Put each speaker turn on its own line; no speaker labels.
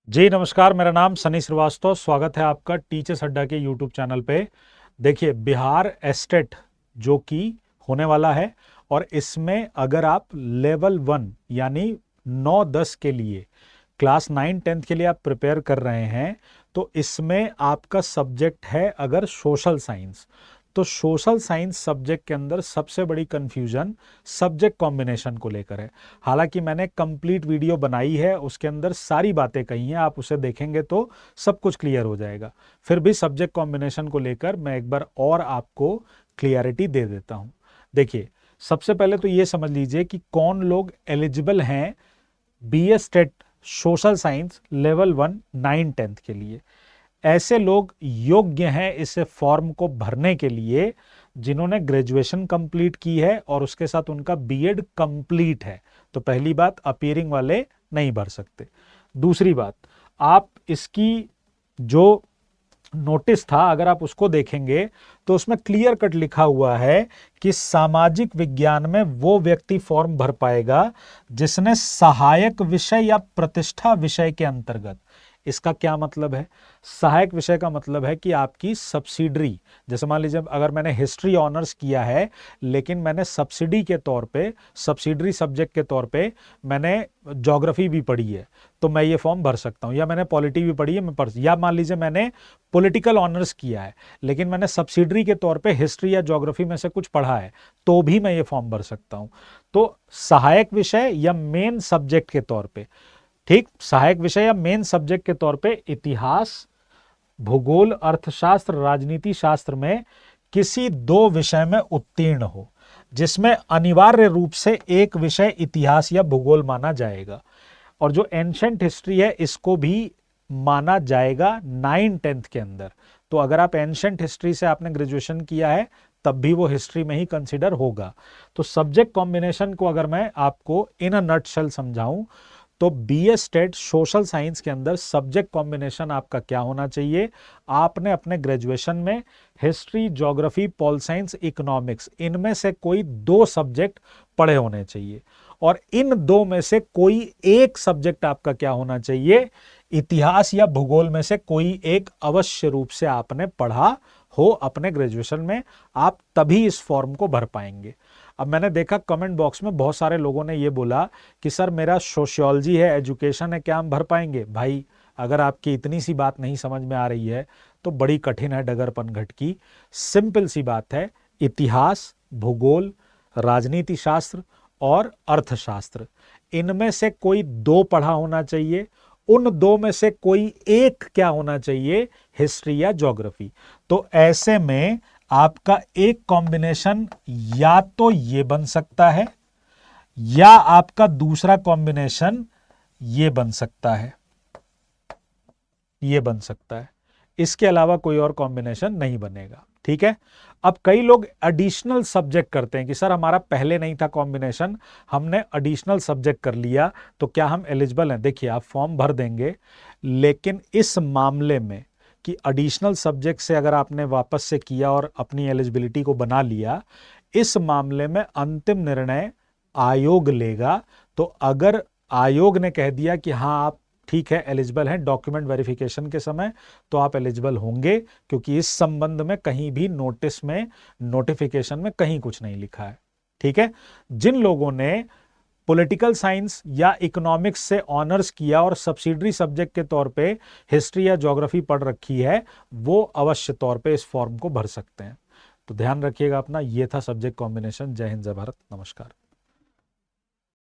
जी नमस्कार, मेरा नाम सनी श्रीवास्तव। स्वागत है आपका टीचर्स अड्डा के यूट्यूब चैनल पे। देखिए, बिहार एस्टेट जो कि होने वाला है, और इसमें अगर आप लेवल 1 यानी 9-10 के लिए, क्लास 9-10 के लिए आप प्रिपेयर कर रहे हैं, तो इसमें आपका सब्जेक्ट है अगर सोशल साइंस, तो सोशल साइंस सब्जेक्ट के अंदर सबसे बड़ी कंफ्यूजन सब्जेक्ट कॉम्बिनेशन को लेकर है। हालांकि मैंने कंप्लीट वीडियो बनाई है, उसके अंदर सारी बातें कही हैं, आप उसे देखेंगे तो सब कुछ क्लियर हो जाएगा। फिर भी सब्जेक्ट कॉम्बिनेशन को लेकर मैं एक बार और आपको क्लियरिटी दे देता हूं। देखिए, सबसे पहले तो ये समझ लीजिए कि कौन लोग एलिजिबल हैं B S TET social science level 1 9-10 के लिए। ऐसे लोग योग्य हैं इस फॉर्म को भरने के लिए जिन्होंने ग्रेजुएशन कंप्लीट की है और उसके साथ उनका बीएड कंप्लीट है। तो पहली बात, अपीयरिंग वाले नहीं भर सकते। दूसरी बात, आप इसकी जो नोटिस था अगर आप उसको देखेंगे तो उसमें क्लियर कट लिखा हुआ है कि सामाजिक विज्ञान में वो व्यक्ति फॉर्म भर पाएगा जिसने सहायक विषय या प्रतिष्ठा विषय के अंतर्गत। इसका क्या मतलब है? सहायक विषय का मतलब है कि आपकी सब्सिडरी, जैसे मान लीजिए अगर मैंने हिस्ट्री ऑनर्स किया है लेकिन मैंने सब्सिडी के तौर पे, सब्सिडरी सब्जेक्ट के तौर पे मैंने ज्योग्राफी भी पढ़ी है, तो मैं ये फॉर्म भर सकता हूं। या मैंने पॉलिटी भी पढ़ी है, मैं पढ़, या मान लीजिए मैंने पॉलिटिकल ऑनर्स किया है लेकिन मैंने सब्सिडरी के तौर पे हिस्ट्री या ज्योग्राफी में से कुछ पढ़ा है, तो भी मैं ये फॉर्म भर सकता हूं। तो सहायक विषय या मेन सब्जेक्ट के तौर पे, ठीक, सहायक विषय या मेन सब्जेक्ट के तौर पे इतिहास, भूगोल, अर्थशास्त्र, राजनीति शास्त्र में किसी दो विषय में उत्तीर्ण हो, जिसमें अनिवार्य रूप से एक विषय इतिहास या भूगोल माना जाएगा। और जो एंशंट हिस्ट्री है इसको भी माना जाएगा 9-10 के अंदर। तो अगर आप एंशंट हिस्ट्री से आपने ग्रेजुएशन किया है तब भी वो हिस्ट्री में ही कंसिडर होगा। तो सब्जेक्ट कॉम्बिनेशन को अगर मैं आपको इन अ नटशेल समझाऊं तो बीएस टेट सोशल साइंस के अंदर सब्जेक्ट कॉम्बिनेशन आपका क्या होना चाहिए? आपने अपने ग्रेजुएशन में history, geography, pol science, economics, इनमें से कोई दो सब्जेक्ट पढ़े होने चाहिए, और इन दो में से कोई एक सब्जेक्ट आपका क्या होना चाहिए? इतिहास या भूगोल में से कोई एक अवश्य रूप से आपने पढ़ा हो अपने ग्रेजुएशन में, आप तभी इस फॉर्म को भर पाएंगे। अब मैंने देखा कमेंट बॉक्स में बहुत सारे लोगों ने ये बोला कि सर मेरा सोशियोलॉजी है, एजुकेशन है, क्या हम भर पाएंगे? भाई, अगर आपकी इतनी सी बात नहीं समझ में आ रही है तो बड़ी कठिन है डगर पनघट की। सिंपल सी बात है, इतिहास, भूगोल, राजनीति शास्त्र और अर्थशास्त्र, इनमें से कोई दो पढ़ा होना चाहिए। उन दो में से कोई एक क्या होना चाहिए? हिस्ट्री या ज्योग्राफी। तो ऐसे में आपका एक कॉम्बिनेशन या तो ये बन सकता है या आपका दूसरा कॉम्बिनेशन ये बन सकता है, ये बन सकता है। इसके अलावा कोई और कॉम्बिनेशन नहीं बनेगा। ठीक है। अब कई लोग एडिशनल सब्जेक्ट करते हैं कि सर हमारा पहले नहीं था कॉम्बिनेशन, हमने एडिशनल सब्जेक्ट कर लिया, तो क्या हम एलिजिबल हैं? देखिए, आप फॉर्म भर देंगे, लेकिन इस मामले में कि एडिशनल सब्जेक्ट से अगर आपने वापस से किया और अपनी एलिजिबिलिटी को बना लिया, इस मामले में अंतिम निर्णय आयोग लेगा। तो अगर आयोग ने कह दिया कि हाँ आप ठीक है एलिजिबल हैं डॉक्यूमेंट वेरिफिकेशन के समय, तो आप एलिजिबल होंगे, क्योंकि इस संबंध में कहीं भी नोटिस में, नोटिफिकेशन में कहीं कुछ नहीं लिखा है। ठीक है। जिन लोगों ने पॉलिटिकल साइंस या इकोनॉमिक्स से ऑनर्स किया और सब्सिडरी सब्जेक्ट के तौर पे हिस्ट्री या ज्योग्राफी पढ़ रखी है, वो अवश्य तौर पे इस फॉर्म को भर सकते हैं। तो ध्यान रखिएगा अपना। ये था सब्जेक्ट कॉम्बिनेशन। जय हिंद, जय भारत, नमस्कार।